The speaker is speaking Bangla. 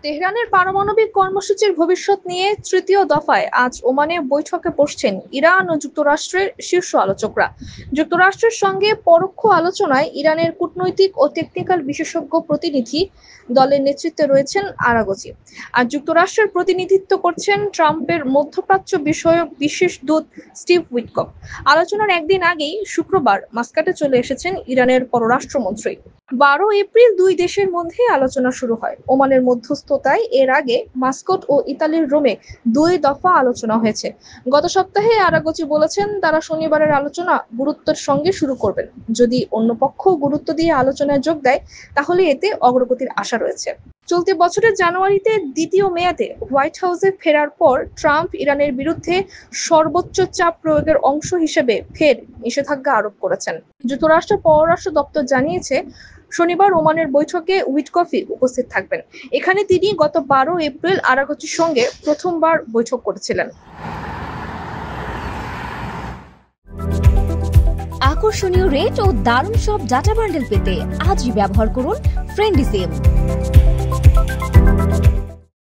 তেহরানের পারমাণবিক কর্মসূচির ভবিষ্যৎ নিয়ে তৃতীয় দফায় আজ ওমানে বৈঠকে বসছেন ইরান ও যুক্তরাষ্ট্রের শীর্ষ আলোচকরা। যুক্তরাষ্ট্রের সঙ্গে পরোক্ষ আলোচনায় ইরানের কূটনৈতিক ও টেকনিক্যাল বিশেষজ্ঞ প্রতিনিধি দলের নেতৃত্বে রয়েছেন আরাগচি। আর যুক্তরাষ্ট্রের প্রতিনিধিত্ব করছেন ট্রাম্পের মধ্যপ্রাচ্য বিষয়ক বিশেষ দূত স্টিভ উইটকফ। আলোচনার একদিন আগেই শুক্রবার মাস্কাটে চলে এসেছেন ইরানের পররাষ্ট্রমন্ত্রী। 12 এপ্রিল দুই দেশের মধ্যে আলোচনা শুরু হয়। ওমানের মধ্যস্থতায় এর আগে মাস্কট ও ইতালির রোমে 2 দফা আলোচনা হয়েছে। গত সপ্তাহে আরাগচি বলেছেন তারা শনিবারের আলোচনা গুরুত্বের সঙ্গে শুরু করবেন। যদি অন্য পক্ষ গুরুত্ব দিয়ে আলোচনায় যোগ দেয় তাহলে এতে অগ্রগতির আশা রয়েছে। চলতি বছরের জানুয়ারিতে দ্বিতীয় মেয়াদে হোয়াইট হাউসে ফেরার পর ট্রাম্প ইরানের বিরুদ্ধে সর্বোচ্চ চাপ প্রয়োগের অংশ হিসেবে ফের নিষেধাজ্ঞা আরোপ করেছেন। যুক্তরাষ্ট্রের পররাষ্ট্র দপ্তর জানিয়েছে শনিবার ওমানের বৈঠকে উইটকফি উপস্থিত থাকবেন। এখানে তিনি গত 12 এপ্রিল আরাগচির সঙ্গে প্রথমবার বৈঠক করেছিলেন। আকর্ষণীয় রেট ও দারুণ সব ডাটা বান্ডেল পেতে আজই ব্যবহার করুন ফ্রেন্ডলি সিম।